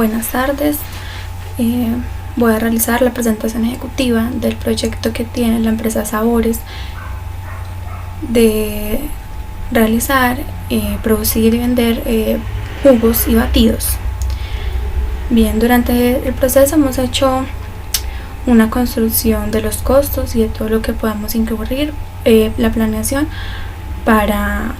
Buenas tardes. Voy a realizar la presentación ejecutiva del proyecto que tiene la empresa Sabores de realizar, producir y vender jugos y batidos. Bien, durante el proceso hemos hecho una construcción de los costos y de todo lo que podamos incurrir, la planeación para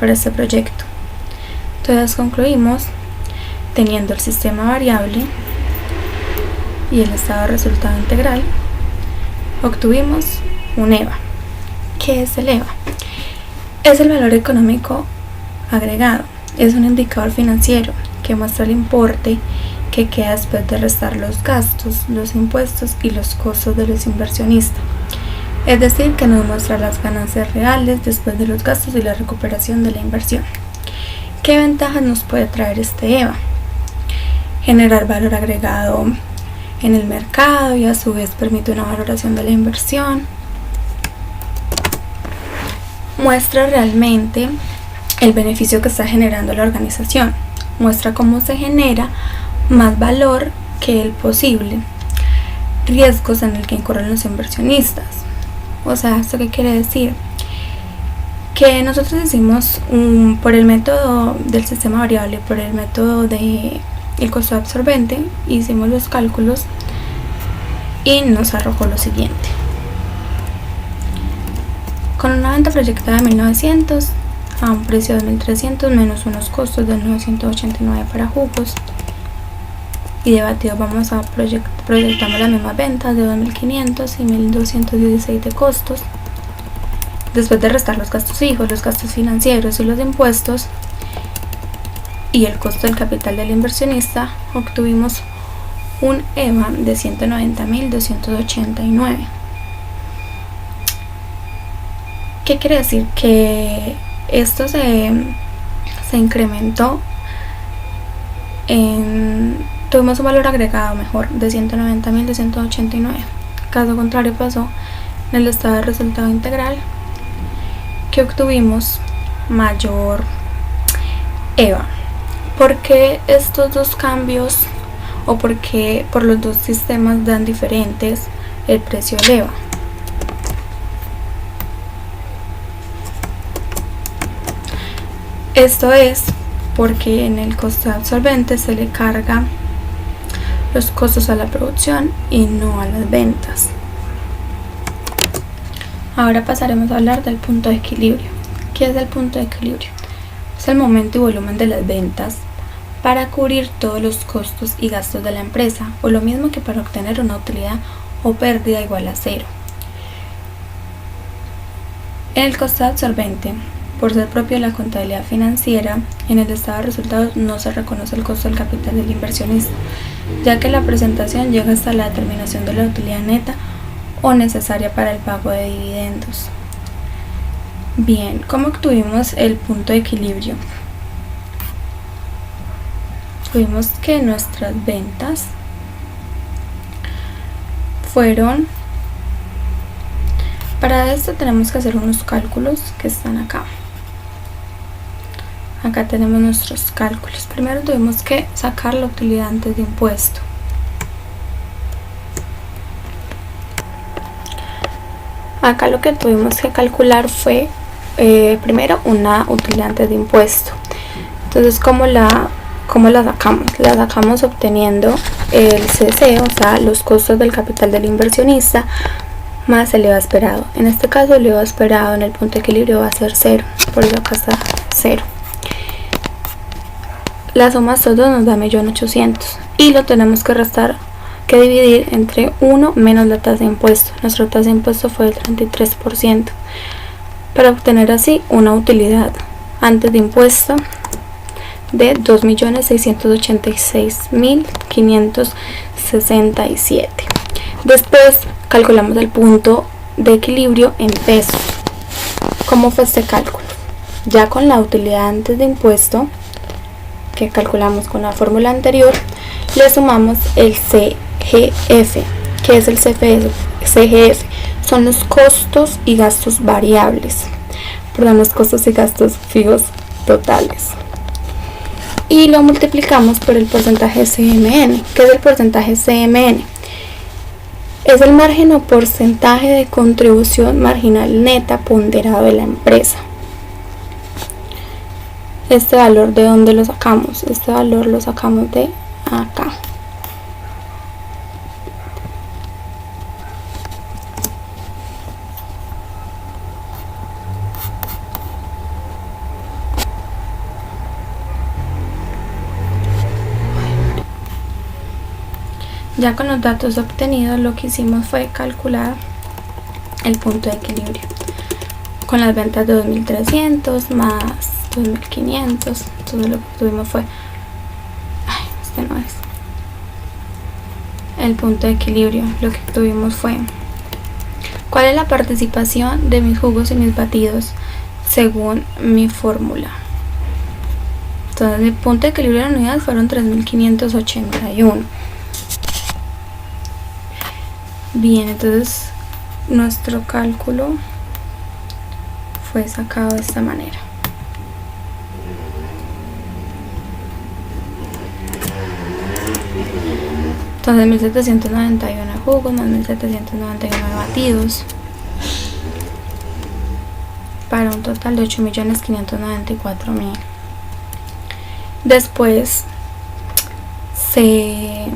este proyecto. Entonces concluimos teniendo el sistema variable y el estado de resultado integral. Obtuvimos un EVA. ¿Qué es el EVA? Es el valor económico agregado. Es un indicador financiero que muestra el importe que queda después de restar los gastos, los impuestos y los costos de los inversionistas. Es decir, que nos muestra las ganancias reales después de los gastos y la recuperación de la inversión. ¿Qué ventajas nos puede traer este EVA? Generar valor agregado en el mercado y a su vez permite una valoración de la inversión. Muestra realmente el beneficio que está generando la organización. Muestra cómo se genera más valor que el posible. Riesgos en el que incurren los inversionistas. O sea, ¿esto qué quiere decir? Que nosotros hicimos por el método del sistema variable, por el método de el costo absorbente, hicimos los cálculos y nos arrojó lo siguiente: con una venta proyectada de 1900 a un precio de 1300 menos unos costos de 989 para jugos y de batidos, vamos a proyectamos las mismas ventas de 2500 y 1216 de costos. Después de restar los gastos fijos, los gastos financieros y los impuestos y el costo del capital del inversionista, obtuvimos un EVA de 190.289. ¿Qué quiere decir? Que esto se incrementó tuvimos un valor agregado mejor de 190.289. Caso contrario pasó en el estado de resultado integral, que obtuvimos mayor EVA. ¿Por qué estos dos cambios o por qué por los dos sistemas dan diferentes el precio del EVA? Esto es porque en el costo de absorbente se le carga los costos a la producción y no a las ventas. Ahora pasaremos a hablar del punto de equilibrio. ¿Qué es el punto de equilibrio? Es el momento y volumen de las ventas para cubrir todos los costos y gastos de la empresa, o lo mismo que para obtener una utilidad o pérdida igual a cero. En el costo absorbente, por ser propio de la contabilidad financiera, en el estado de resultados no se reconoce el costo del capital del inversionista, ya que la presentación llega hasta la determinación de la utilidad neta o necesaria para el pago de dividendos. Bien, ¿cómo obtuvimos el punto de equilibrio? Tuvimos que nuestras ventas fueron, para esto tenemos que hacer unos cálculos que están acá. Acá tenemos nuestros cálculos. Primero tuvimos que sacar la utilidad antes de impuesto. Acá lo que tuvimos que calcular fue primero una utilidad antes de impuesto. Entonces, ¿cómo la sacamos? La sacamos obteniendo el CC, o sea, los costos del capital del inversionista más el EVA esperado. En este caso el EVA esperado en el punto de equilibrio va a ser 0, por eso acá está 0. La suma de estos dos nos da 1.800.000 y lo tenemos que dividir entre 1 menos la tasa de impuesto. Nuestra tasa de impuesto fue del 33%, para obtener así una utilidad antes de impuesto de 2.686.567. Después calculamos el punto de equilibrio en pesos. ¿Cómo fue este cálculo? Ya con la utilidad antes de impuesto, que calculamos con la fórmula anterior, le sumamos el CGF. ¿Qué es el CGF? Son los costos y gastos variables, los costos y gastos fijos totales. y lo multiplicamos por el porcentaje CMN. ¿Qué es el porcentaje CMN? Es el margen o porcentaje de contribución marginal neta ponderado de la empresa. Este valor, ¿de dónde lo sacamos? Este valor lo sacamos de acá. Ya con los datos obtenidos, lo que hicimos fue calcular el punto de equilibrio con las ventas de 2.300 más 2.500. Entonces lo que tuvimos fue, este no es el punto de equilibrio. Lo que tuvimos fue, ¿cuál es la participación de mis jugos y mis batidos según mi fórmula? Entonces mi punto de equilibrio de la unidad fueron 3.581. Bien, entonces nuestro cálculo fue sacado de esta manera. Entonces 1.791 jugos más 1.791 batidos para un total de 8.594.000. Después se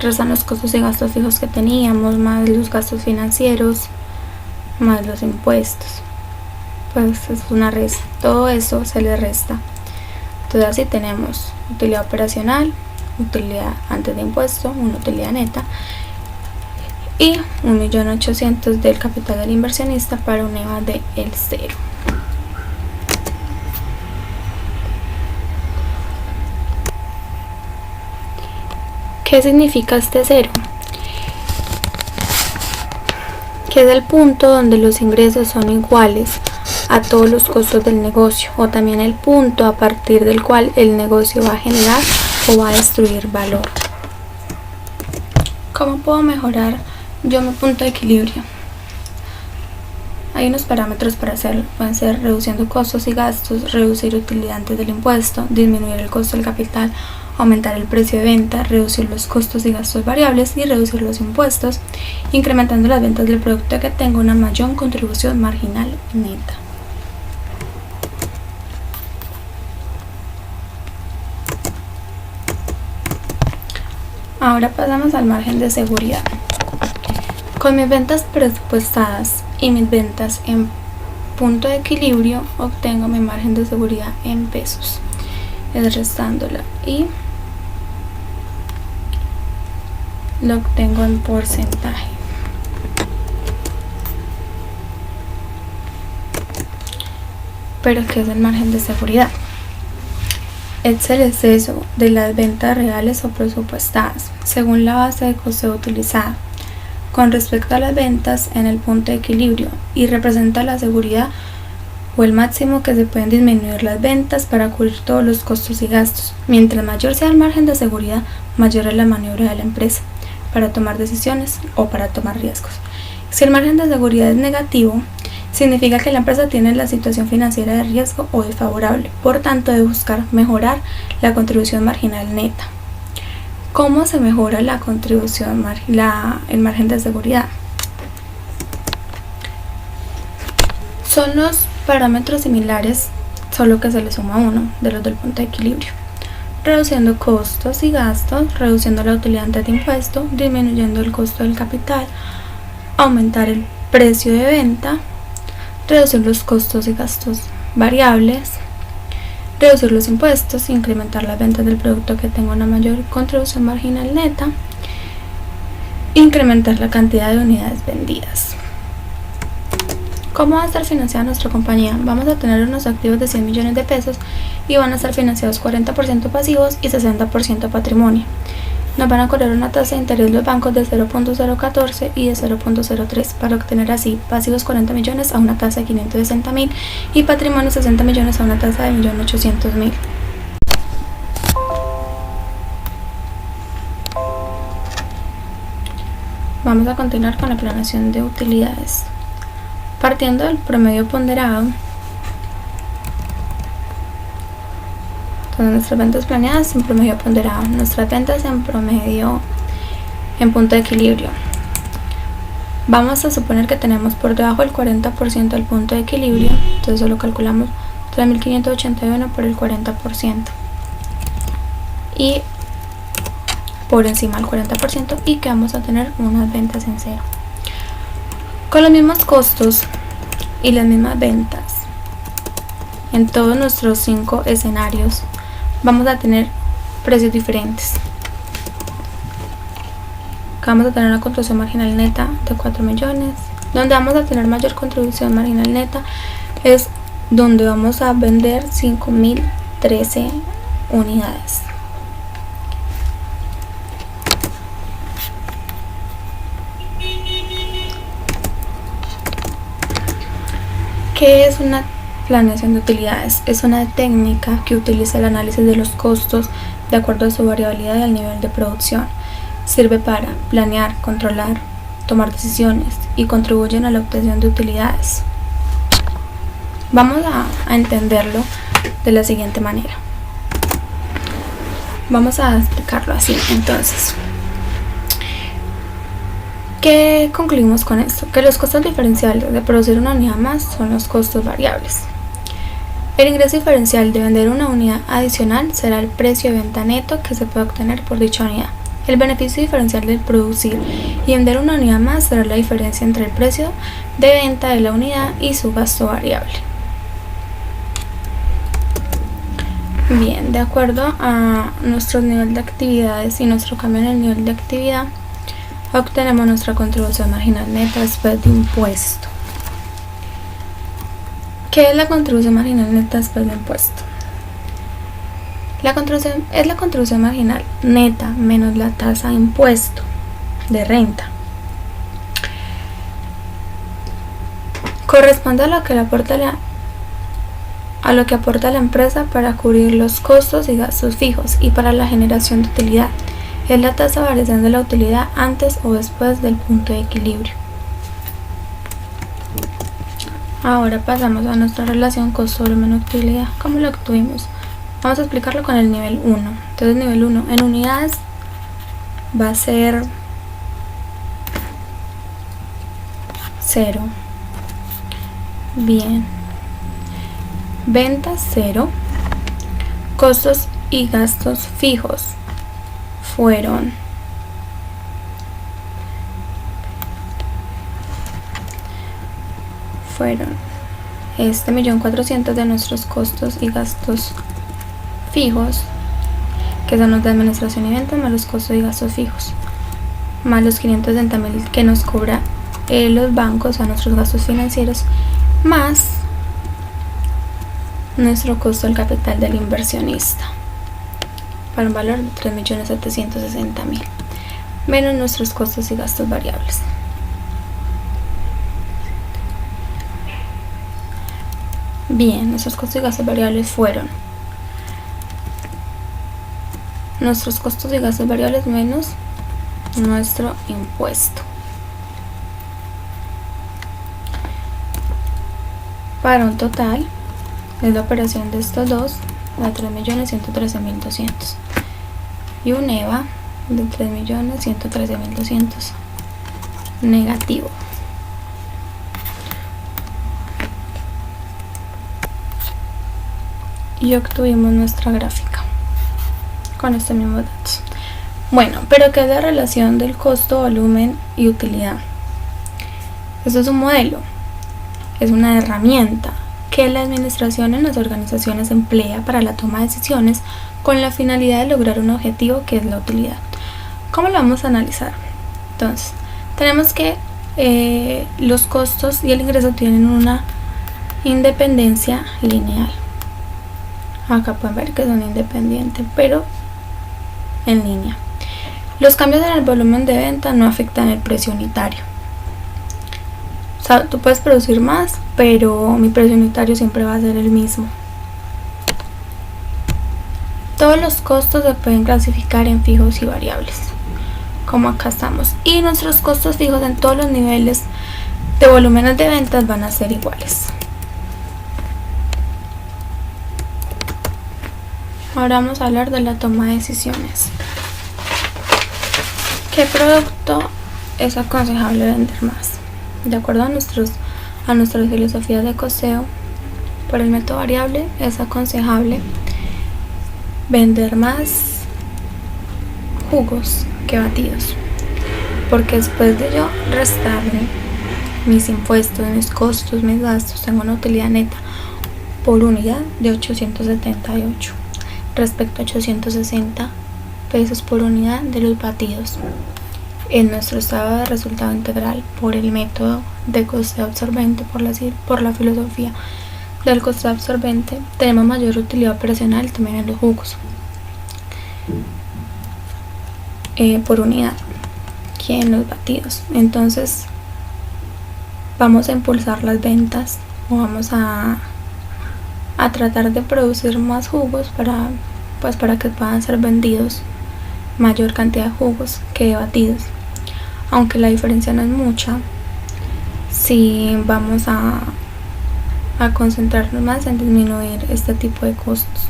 restan los costos y gastos fijos que teníamos, más los gastos financieros, más los impuestos. Pues es una resta, todo eso se le resta. Entonces así tenemos utilidad operacional, utilidad antes de impuesto, una utilidad neta y 1.800.000 del capital del inversionista para un EVA de el 0. ¿Qué significa este 0? Que es el punto donde los ingresos son iguales a todos los costos del negocio, o también el punto a partir del cual el negocio va a generar o va a destruir valor. ¿Cómo puedo mejorar yo mi punto de equilibrio? Hay unos parámetros para hacerlo. Pueden ser reduciendo costos y gastos, reducir utilidad antes del impuesto, disminuir el costo del capital, aumentar el precio de venta, reducir los costos y gastos variables y reducir los impuestos, incrementando las ventas del producto que tenga una mayor contribución marginal neta. Ahora pasamos al margen de seguridad. Con mis ventas presupuestadas y mis ventas en punto de equilibrio, obtengo mi margen de seguridad en pesos, es restándola, y lo obtengo en porcentaje. Pero ¿qué es el margen de seguridad? Es el exceso de las ventas reales o presupuestadas según la base de costeo utilizada con respecto a las ventas en el punto de equilibrio, y representa la seguridad o el máximo que se pueden disminuir las ventas para cubrir todos los costos y gastos. Mientras mayor sea el margen de seguridad, mayor es la maniobra de la empresa para tomar decisiones o para tomar riesgos. Si el margen de seguridad es negativo, significa que la empresa tiene la situación financiera de riesgo o desfavorable, por tanto debe buscar mejorar la contribución marginal neta. ¿Cómo se mejora la contribución, el margen de seguridad? Son los parámetros similares, solo que se le suma uno de los del punto de equilibrio. Reduciendo costos y gastos, reduciendo la utilidad antes de impuesto, disminuyendo el costo del capital, aumentar el precio de venta, reducir los costos y gastos variables, reducir los impuestos, incrementar las ventas del producto que tenga una mayor contribución marginal neta, incrementar la cantidad de unidades vendidas. ¿Cómo va a estar financiada nuestra compañía? Vamos a tener unos activos de 100 millones de pesos y van a estar financiados 40% pasivos y 60% patrimonio. Nos van a cobrar una tasa de interés los bancos de 0.014 y de 0.03 para obtener así pasivos 40 millones a una tasa de 560.000 y patrimonio 60 millones a una tasa de 1.800.000. Vamos a continuar con la planeación de utilidades. Partiendo del promedio ponderado, Entonces nuestras ventas planeadas en promedio ponderado, nuestras ventas en promedio en punto de equilibrio. Vamos a suponer que tenemos por debajo del 40% del punto de equilibrio, entonces solo calculamos 3.581 por el 40% y por encima del 40%, y que vamos a tener unas ventas en cero. Con los mismos costos y las mismas ventas en todos nuestros 5 escenarios vamos a tener precios diferentes. Acá vamos a tener una contribución marginal neta de 4 millones. Donde vamos a tener mayor contribución marginal neta es donde vamos a vender 5.013 unidades. ¿Qué es una planeación de utilidades? Es una técnica que utiliza el análisis de los costos de acuerdo a su variabilidad y al nivel de producción. Sirve para planear, controlar, tomar decisiones y contribuyen a la obtención de utilidades. Vamos a entenderlo de la siguiente manera. Vamos a explicarlo así. Entonces, ¿qué concluimos con esto? Que los costos diferenciales de producir una unidad más son los costos variables. El ingreso diferencial de vender una unidad adicional será el precio de venta neto que se puede obtener por dicha unidad. El beneficio diferencial de producir y vender una unidad más será la diferencia entre el precio de venta de la unidad y su gasto variable. Bien, de acuerdo a nuestro nivel de actividades y nuestro cambio en el nivel de actividad, obtenemos nuestra contribución marginal neta después de impuesto. ¿Qué es la contribución marginal neta después de impuesto? La contribución es la contribución marginal neta menos la tasa de impuesto de renta. Corresponde a lo que aporta la empresa para cubrir los costos y gastos fijos y para la generación de utilidad. Es la tasa de variación de la utilidad antes o después del punto de equilibrio. Ahora pasamos a nuestra relación costo-volumen-utilidad. ¿Cómo lo obtuvimos? Vamos a explicarlo con el nivel 1. Entonces, nivel 1 en unidades va a ser 0. Bien. Ventas 0. Costos y gastos fijos fueron este 1.400.000 de nuestros costos y gastos fijos, que son los de administración y ventas, más los costos y gastos fijos, más los 560.000 que nos cobra los bancos a nuestros gastos financieros, más nuestro costo del capital del inversionista para un valor de 3.760.000, menos nuestros costos y gastos variables. Bien, nuestros costos y gastos variables fueron nuestros costos y gastos variables menos nuestro impuesto, para un total de la operación de estos dos de 3.113.200 y un EVA de 3.113.200 negativo. Y obtuvimos nuestra gráfica con estos mismos datos. Bueno, pero ¿qué es la relación del costo, volumen y utilidad? Esto es un modelo, es una herramienta que la administración en las organizaciones emplea para la toma de decisiones con la finalidad de lograr un objetivo que es la utilidad. ¿Cómo lo vamos a analizar? Entonces, tenemos que los costos y el ingreso tienen una independencia lineal. Acá pueden ver que son independientes, pero en línea. Los cambios en el volumen de venta no afectan el precio unitario. O sea, tú puedes producir más, pero mi precio unitario siempre va a ser el mismo. Todos los costos se pueden clasificar en fijos y variables, como acá estamos. Y nuestros costos fijos en todos los niveles de volúmenes de ventas van a ser iguales. Ahora vamos a hablar de la toma de decisiones. ¿Qué producto es aconsejable vender más? De acuerdo a nuestras filosofías de costeo, por el método variable es aconsejable vender más jugos que batidos, porque después de yo restarle mis impuestos, mis costos, mis gastos, tengo una utilidad neta por unidad de 878 respecto a 860 pesos por unidad de los batidos. En nuestro estado de resultado integral, por el método de costeo absorbente, por la filosofía del costeo absorbente, tenemos mayor utilidad operacional también en los jugos por unidad que en los batidos. Entonces vamos a impulsar las ventas, o vamos a tratar de producir más jugos para que puedan ser vendidos mayor cantidad de jugos que de batidos, aunque la diferencia no es mucha. Si vamos a concentrarnos más en disminuir este tipo de costos.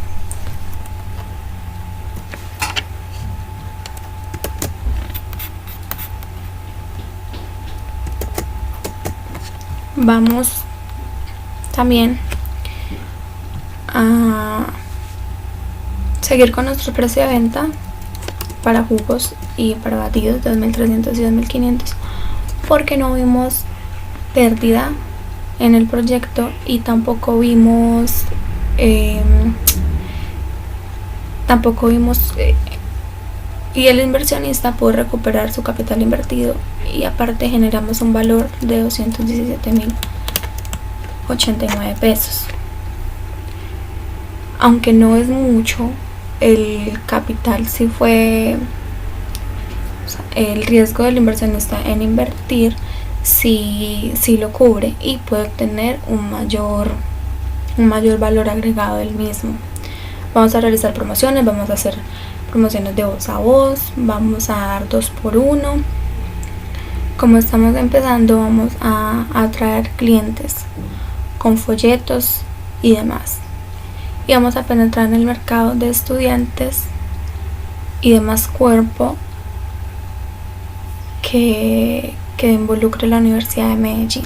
Vamos también a seguir con nuestro precio de venta para jugos y para batidos de 2.300 y 2.500, porque no vimos pérdida en el proyecto y tampoco vimos y el inversionista puede recuperar su capital invertido, y aparte generamos un valor de 217.089 pesos. Aunque no es mucho, el capital sí fue, o sea, el riesgo del inversionista en invertir sí lo cubre y puede obtener un mayor valor agregado del mismo. Vamos a realizar promociones, vamos a hacer promociones de voz a voz, vamos a dar 2x1. Como estamos empezando, vamos a atraer clientes con folletos y demás, y vamos a penetrar en el mercado de estudiantes y demás cuerpo que involucre la Universidad de Medellín.